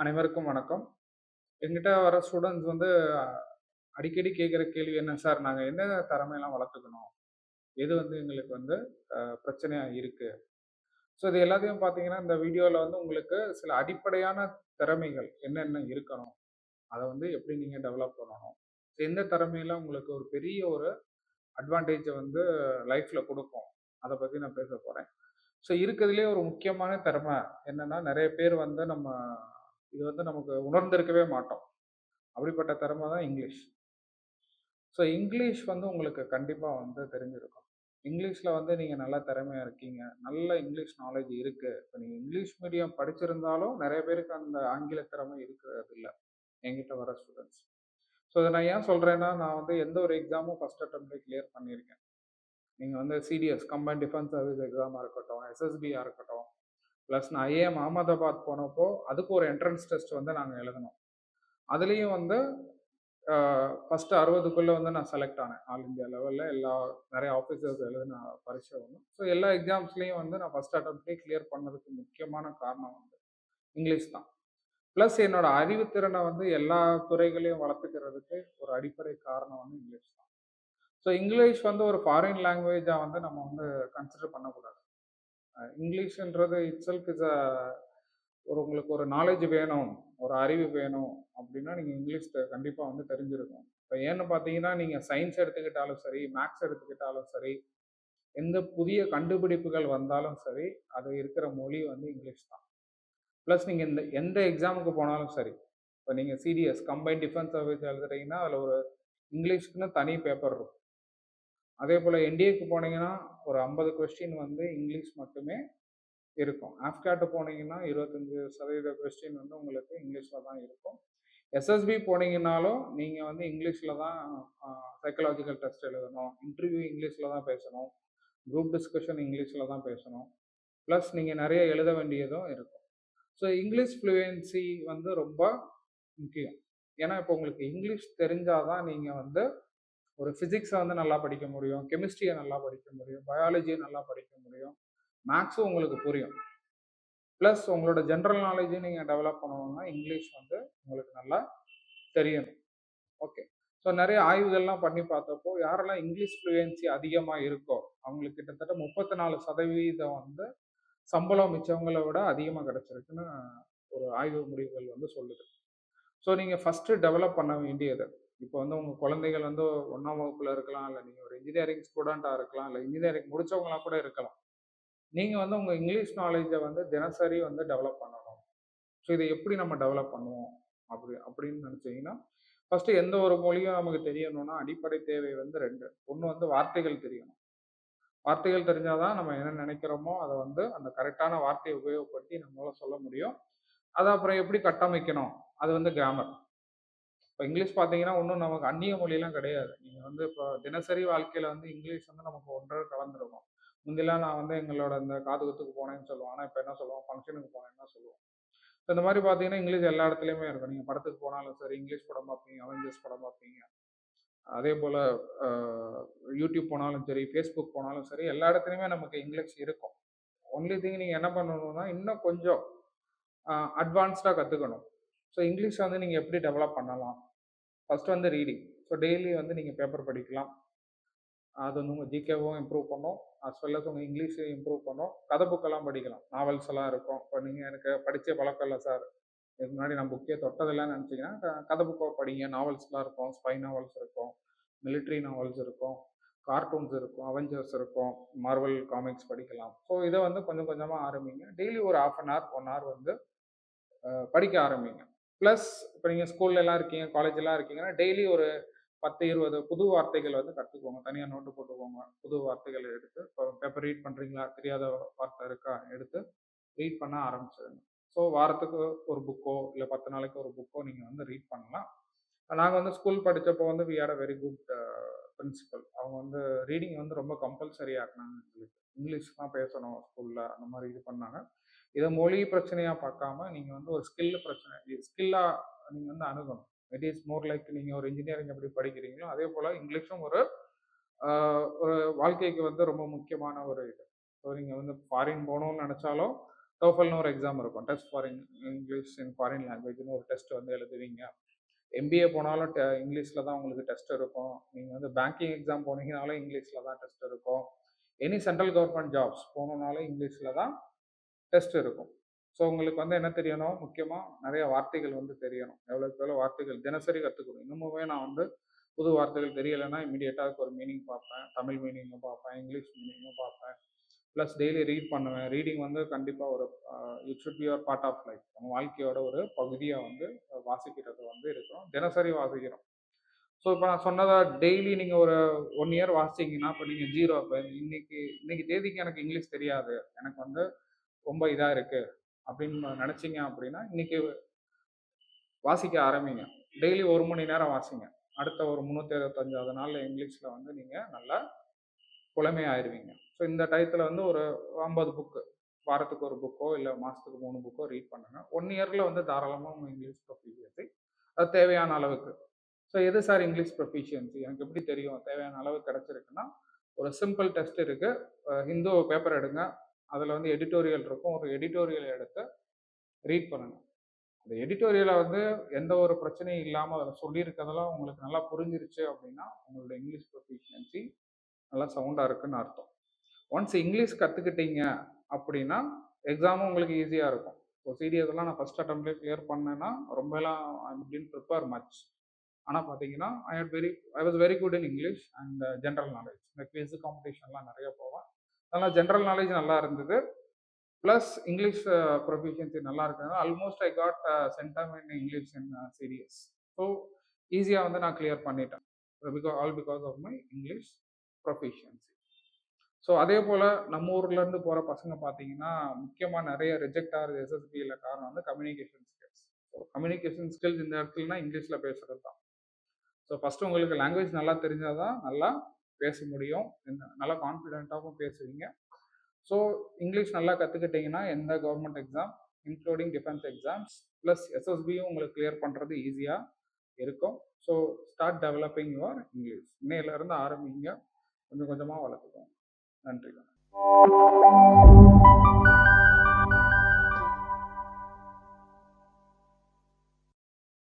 அனைவருக்கும் வணக்கம். என்கிட்ட வர ஸ்டூடண்ட்ஸ் வந்து அடிக்கடி கேட்குற கேள்வி என்ன சார், நாங்கள் என்ன திறமையெல்லாம் வளர்த்துக்கணும்? எது வந்து எங்களுக்கு வந்து பிரச்சனையா இருக்கு? ஸோ இது எல்லாத்தையும் பார்த்தீங்கன்னா, இந்த வீடியோவில் வந்து உங்களுக்கு சில அடிப்படையான திறமைகள் என்னென்ன இருக்கணும்? அதை வந்து எப்படி நீங்கள் டெவலப் பண்ணணும்? எந்த திறமையில உங்களுக்கு ஒரு பெரிய ஒரு அட்வான்டேஜை வந்து லைஃப்பில் கொடுக்கும்? அதை பற்றி நான் பேச போகிறேன். ஸோ இருக்கிறதுலே ஒரு முக்கியமான திறமை என்னன்னா, நிறைய பேர் வந்து இது வந்து நமக்கு உணர்ந்திருக்கவே மாட்டோம். அப்படிப்பட்ட திறமை தான் இங்கிலீஷ். ஸோ இங்கிலீஷ் வந்து உங்களுக்கு கண்டிப்பாக வந்து தெரிஞ்சிருக்கும். இங்கிலீஷில் வந்து நீங்கள் நல்லா திறமையாக இருக்கீங்க, நல்ல இங்கிலீஷ் நாலேஜ் இருக்குது. இப்போ நீங்கள் இங்கிலீஷ் மீடியம் படிச்சிருந்தாலும் நிறைய பேருக்கு அந்த ஆங்கில திறமை இருக்கிறது இல்லை, என்கிட்ட வர ஸ்டூடெண்ட்ஸ். ஸோ இதை நான் ஏன் சொல்கிறேன்னா, நான் வந்து எந்த ஒரு எக்ஸாமும் ஃபஸ்ட் அட்டம்ப்ட்லேயே கிளியர் பண்ணியிருக்கேன். நீங்கள் வந்து சிடிஎஸ் கம்பைன் டிஃபென்ஸ் சர்வீஸ் எக்ஸாமாக இருக்கட்டும், எஸ்எஸ்பியாக இருக்கட்டும், ப்ளஸ் நான் ஐஏஎம் அகமதாபாத் போனப்போ அதுக்கு ஒரு என்ட்ரன்ஸ் டெஸ்ட் வந்து நாங்கள் எழுதணும். அதுலேயும் வந்து ஃபஸ்ட்டு 60க்குள்ளே வந்து நான் செலக்ட் ஆனேன். ஆல் இந்தியா லெவலில் நிறைய ஆஃபீஸர்ஸ் எழுதின பரீட்சை ஒன்று. ஸோ எல்லா எக்ஸாம்ஸ்லேயும் வந்து நான் ஃபஸ்ட் அட்டம்ப்ட்லேயே கிளியர் பண்ணதுக்கு முக்கியமான காரணம் வந்து இங்கிலீஷ் தான். ப்ளஸ் என்னோட அறிவுத்திறனை வந்து எல்லா துறைகளையும் வளர்த்துக்கிறதுக்கு ஒரு அடிப்படை காரணம் வந்து இங்கிலீஷ் தான். ஸோ இங்கிலீஷ் வந்து ஒரு ஃபாரின் லாங்குவேஜாக வந்து நம்ம வந்து கன்சிடர் பண்ணக்கூடாது. இங்கிலீஷ்ன்றது இட் செல்ஃப் இஸ் உங்களுக்கு ஒரு நாலேஜ் வேணும், ஒரு அறிவு வேணும் அப்படின்னா நீங்கள் இங்கிலீஷ் கண்டிப்பாக வந்து தெரிஞ்சிருக்கும். இப்போ ஏன்னு பார்த்தீங்கன்னா, நீங்கள் சயின்ஸ் எடுத்துக்கிட்டாலும் சரி, மேக்ஸ் எடுத்துக்கிட்டாலும் சரி, எந்த புதிய கண்டுபிடிப்புகள் வந்தாலும் சரி, அது இருக்கிற மொழி வந்து இங்கிலீஷ் தான். ப்ளஸ் நீங்கள் எந்த எக்ஸாமுக்கு போனாலும் சரி, இப்போ நீங்கள் சிடிஎஸ் கம்பைன் டிஃபென்ஸ் சர்வீஸ் எழுதுறீங்கன்னா அதில் ஒரு இங்கிலீஷ்க்குன்னு தனி பேப்பர் இருக்கும். அதே போல் என்டிஏக்கு போனீங்கன்னா ஒரு 50 கொஸ்டின் வந்து இங்கிலீஷ் மட்டுமே இருக்கும். ஆஃப்காட் போனீங்கன்னா 25% கொஸ்டின் வந்து உங்களுக்கு இங்கிலீஷில் தான் இருக்கும். எஸ்எஸ்பி போனீங்கன்னாலும் நீங்கள் வந்து இங்கிலீஷில் தான் சைக்கலாஜிக்கல் டெஸ்ட் எழுதணும், இன்டர்வியூ இங்கிலீஷில் தான் பேசணும், குரூப் டிஸ்கஷன் இங்கிலீஷில் தான் பேசணும், ப்ளஸ் நீங்கள் நிறைய எழுத வேண்டியதும் இருக்கும். ஸோ இங்கிலீஷ் ஃப்ளூயன்சி வந்து ரொம்ப முக்கியம். ஏன்னா இப்போ உங்களுக்கு இங்கிலீஷ் தெரிஞ்சால் தான் நீங்கள் வந்து ஒரு ஃபிசிக்ஸை வந்து நல்லா படிக்க முடியும், கெமிஸ்ட்ரியை நல்லா படிக்க முடியும், பயாலஜியை நல்லா படிக்க முடியும், மேக்ஸும் உங்களுக்கு புரியும். ப்ளஸ் உங்களோட ஜென்ரல் நாலேஜையும் நீங்கள் டெவலப் பண்ணணும்னா இங்கிலீஷ் வந்து உங்களுக்கு நல்லா தெரியணும். ஓகே. ஸோ நிறைய ஆய்வுகள்லாம் பண்ணி பார்த்தப்போ யாரெல்லாம் இங்கிலீஷ் ஃப்ளூயன்சி அதிகமாக இருக்கோ அவங்களுக்கு கிட்டத்தட்ட 34% வந்து சம்பளம் மிச்சவங்களை விட அதிகமாக கிடைச்சிருக்குன்னு ஒரு ஆய்வு முடிவுகள் வந்து சொல்லுது. ஸோ நீங்கள் ஃபஸ்ட்டு டெவலப் பண்ண வேண்டியது, இப்போ வந்து உங்கள் குழந்தைகள் வந்து 1ஆம் வகுப்பில் இருக்கலாம், இல்லை நீங்கள் ஒரு இன்ஜினியரிங் ஸ்டூடெண்ட்டாக இருக்கலாம், இல்லை இன்ஜினியரிங் முடிச்சவங்களா கூட இருக்கலாம். நீங்கள் வந்து உங்கள் இங்கிலீஷ் நாலேஜை வந்து தினசரி வந்து டெவலப் பண்ணணும். ஸோ இதை எப்படி நம்ம டெவலப் பண்ணுவோம் அப்படின்னு நினச்சிங்கன்னா, ஃபஸ்ட்டு எந்த ஒரு மொழியும் நமக்கு தெரியணும்னா அடிப்படை தேவை வந்து 2. ஒன்று வந்து வார்த்தைகள் தெரியணும். வார்த்தைகள் தெரிஞ்சால் தான் நம்ம என்ன நினைக்கிறோமோ அதை வந்து அந்த கரெக்டான வார்த்தையை உபயோகப்படுத்தி நம்மளால சொல்ல முடியும். அதை அப்புறம் எப்படி கட்டமைக்கணும், அது வந்து கிராமர். இப்போ இங்கிலீஷ் பார்த்தீங்கன்னா ஒன்றும் நமக்கு அந்நிய மொழியெல்லாம் கிடையாது. நீங்கள் வந்து இப்போ தினசரி வாழ்க்கையில் வந்து இங்கிலீஷ் வந்து நமக்கு ஒன்றரை கலந்துருக்கும். முந்திலாம் நான் வந்து எங்களோட இந்த காது குத்துக்கு போனேன்னு சொல்லுவோம். ஆனால் இப்போ என்ன சொல்லுவோம், ஃபங்க்ஷனுக்கு போனேன்னு தான் சொல்லுவோம். இந்த மாதிரி பார்த்தீங்கன்னா இங்கிலீஷ் எல்லா இடத்துலையுமே இருக்கும். நீங்கள் படத்துக்கு போனாலும் சரி இங்கிலீஷ் படம் பார்ப்பீங்க, அவெஞ்சர்ஸ் படம் பார்ப்பீங்க. அதே போல் யூடியூப் போனாலும் சரி, ஃபேஸ்புக் போனாலும் சரி, எல்லா இடத்துலையுமே நமக்கு இங்கிலீஷ் இருக்கும். ஒன்லி திங் நீங்கள் என்ன பண்ணணும்னா இன்னும் கொஞ்சம் அட்வான்ஸ்டாக கற்றுக்கணும். ஸோ இங்கிலீஷ் வந்து நீங்கள் எப்படி டெவலப் பண்ணலாம்? ஃபஸ்ட்டு வந்து ரீடிங். ஸோ டெய்லி வந்து நீங்கள் பேப்பர் படிக்கலாம். அது வந்து உங்கள் ஜிகேவும் இம்ப்ரூவ் பண்ணும், அஸ் வெல் அஸ் உங்கள் இங்கிலீஷையும் இம்ப்ரூவ் பண்ணும். கதை புக்கெல்லாம் படிக்கலாம், நாவல்ஸ் எல்லாம் இருக்கும். இப்போ நீங்கள் எனக்கு படித்தே பழக்கம் இல்லை சார், இதுக்கு முன்னாடி நான் புக்கே தொட்டதில்லைன்னு நினச்சிங்கன்னா கதை புக்கை படிங்க. நாவல்ஸ்லாம் இருக்கும், ஸ்பை நாவல்ஸ் இருக்கும், மிலிட்ரி நாவல்ஸ் இருக்கும், கார்ட்டூன்ஸ் இருக்கும், அவெஞ்சர்ஸ் இருக்கும், மார்வல் காமிக்ஸ் படிக்கலாம். ஸோ இதை வந்து கொஞ்சம் கொஞ்சமாக ஆரம்பிங்க. டெய்லி ஒரு 1/2 hour 1 hour வந்து படிக்க ஆரம்பிங்க. ப்ளஸ் இப்போ நீங்கள் ஸ்கூல்லலாம் இருக்கீங்க, காலேஜெலாம் இருக்கீங்கன்னா டெய்லி ஒரு 10, 20 புது வார்த்தைகள் வந்து கற்றுக்கோங்க. தனியாக நோட்டு போட்டுக்கோங்க. புது வார்த்தைகள் எடுத்து இப்போ பேப்பர் ரீட் பண்ணுறீங்களா, தெரியாத வார்த்தை இருக்கா எடுத்து ரீட் பண்ண ஆரம்பிச்சிடுங்க. ஸோ வாரத்துக்கு ஒரு புக்கோ இல்லை 10 நாளைக்கு ஒரு புக்கோ நீங்கள் வந்து ரீட் பண்ணலாம். நாங்கள் வந்து ஸ்கூல் படித்தப்போ வந்து we had a very good principal. அவங்க வந்து ரீடிங் வந்து ரொம்ப கம்பல்சரி ஆக்குனாங்க எங்களுக்கு. இங்கிலீஷ் தான் பேசணும் ஸ்கூலில், அந்த மாதிரி இது பண்ணாங்க. இதை மொழி பிரச்சனையாக பார்க்காம நீங்கள் வந்து ஒரு ஸ்கில்லாக நீங்கள் வந்து அணுகணும். இட் இஸ் மோர் லைக் நீங்கள் ஒரு இன்ஜினியரிங் எப்படி படிக்கிறீங்களோ அதே போல் இங்கிலீஷும் ஒரு வாழ்க்கைக்கு வந்து ரொம்ப முக்கியமான ஒரு இது. ஸோ நீங்கள் வந்து ஃபாரின் போகணும்னு நினச்சாலும் டோஃபல்னு ஒரு எக்ஸாம் இருக்கும், test for English in foreign லாங்குவேஜ்னு ஒரு டெஸ்ட் வந்து எழுதுவீங்க. எம்பிஏ போனாலும் இங்கிலீஷில் தான் உங்களுக்கு டெஸ்ட் இருக்கும். நீங்கள் வந்து பேங்கிங் எக்ஸாம் போனீங்கனாலும் இங்கிலீஷில் தான் டெஸ்ட் இருக்கும். எனி சென்ட்ரல் கவர்மெண்ட் ஜாப்ஸ் போகணுன்னாலும் இங்கிலீஷில் தான் டெஸ்ட் இருக்கும். ஸோ உங்களுக்கு வந்து என்ன தெரியணும், முக்கியமாக நிறைய வார்த்தைகள் வந்து தெரியணும். எவ்வளோக்கு எவ்வளோ வார்த்தைகள் தினசரி கற்றுக்கணும். இன்னுமுமே நான் வந்து புது வார்த்தைகள் தெரியலைன்னா இமீடியட்டாக அதுக்கு ஒரு மீனிங் பார்ப்பேன், தமிழ் மீனிங்கும் பார்ப்பேன், இங்கிலீஷ் மீனிங்கும் பார்ப்பேன். ப்ளஸ் டெய்லி ரீட் பண்ணுவேன். ரீடிங் வந்து கண்டிப்பாக ஒரு it should be your part of life. நம்ம வாழ்க்கையோட ஒரு பகுதியாக வந்து வாசிக்கிறது வந்து இருக்கணும். தினசரி வாசிக்கிறோம். ஸோ இப்போ நான் சொன்னதா டெய்லி நீங்கள் ஒரு 1 இயர் வாசிச்சிங்கன்னா, இப்போ நீங்கள் ஜீரோ, இப்போ இன்னைக்கு இன்னைக்கு தேதிக்கு எனக்கு இங்கிலீஷ் தெரியாது, எனக்கு வந்து ரொம்ப இதாக இருக்குது அப்படின்னு நினச்சிங்க அப்படின்னா, இன்னைக்கு வாசிக்க ஆரம்பிங்க. டெய்லி 1 மணி நேரம் வாசிங்க. அடுத்த ஒரு 365 நாளில் இங்கிலீஷில் வந்து நீங்கள் நல்லா புலமையாயிருவீங்க. ஸோ இந்த டயத்தில் வந்து ஒரு 50 புக்கு, வாரத்துக்கு ஒரு புக்கோ இல்லை மாதத்துக்கு 3 புக்கோ ரீட் பண்ணுங்க. 1 இயரில் வந்து தாராளமாக உங்கள் இங்கிலீஷ் ப்ரொஃபிஷியன்சி அது தேவையான அளவுக்கு. ஸோ எது சார் இங்கிலீஷ் ப்ரொஃபிஷியன்சி எனக்கு எப்படி தெரியும் தேவையான அளவுக்கு கிடச்சிருக்குன்னா, ஒரு சிம்பிள் டெஸ்ட் இருக்குது. ஹிந்து பேப்பர் எடுங்க, அதில் வந்து எடிட்டோரியல் இருக்கும். ஒரு எடிட்டோரியல் எடுத்து ரீட் பண்ணுங்க. அந்த எடிட்டோரியலை வந்து எந்த ஒரு பிரச்சனையும் இல்லாமல் அதில் சொல்லியிருக்கிறதெல்லாம் உங்களுக்கு நல்லா புரிஞ்சிருச்சு அப்படின்னா, உங்களோட இங்கிலீஷ் ப்ரொஃபிஷியன்சி நல்லா சவுண்டாக இருக்குன்னு அர்த்தம். ஒன்ஸ் இங்கிலீஷ் கற்றுக்கிட்டீங்க அப்படின்னா எக்ஸாமும் உங்களுக்கு ஈஸியாக இருக்கும். ஸோ சிடிஎஸ்லாம் நான் ஃபஸ்ட் அட்டம்ப்ட்லேயே கிளியர் பண்ணேன்னா ரொம்பலாம் ஐ டிட் ப்ரிப்பேர் மச். ஆனால் பார்த்தீங்கன்னா I was very good in English and general knowledge. இந்த குவிஸ் காம்படிஷன்லாம் நிறைய போவேன். அதனால் ஜென்ரல் நாலேஜ் நல்லா இருந்தது. ப்ளஸ் இங்கிலீஷ் ப்ரொஃபிஷியன்சி நல்லா இருக்கிறது. Almost I got centum in English in CDS. So ஈஸியாக வந்து நான் கிளியர் பண்ணிட்டேன். Because of my English proficiency. So அதே போல் நம்ம ஊர்லேருந்து போகிற பசங்க பார்த்தீங்கன்னா, முக்கியமாக நிறைய ரிஜெக்ட் ஆகிறது எஸ்எஸ்பியில் காரணம் வந்து communication skills. So communication skills இந்த இடத்துலனா இங்கிலீஷில் பேசுகிறது தான். ஸோ ஃபஸ்ட்டு உங்களுக்கு லாங்குவேஜ் நல்லா தெரிஞ்சால் தான் நல்லா பேச முடியும், நல்லா கான்ஃபிடென்ட்டாகவும் பேசுவீங்க. ஸோ இங்கிலீஷ் நல்லா கற்றுக்கிட்டிங்கன்னா எந்த government exam including defence exams plus எஸ்எஸ்பியும் உங்களுக்கு கிளியர் பண்ணுறது ஈஸியாக இருக்கும். So start developing your English. இன்னையிலேருந்து ஆரம்பிங்க, கொஞ்சம் கொஞ்சமாக வளர்த்துக்கோங்க. நன்றி.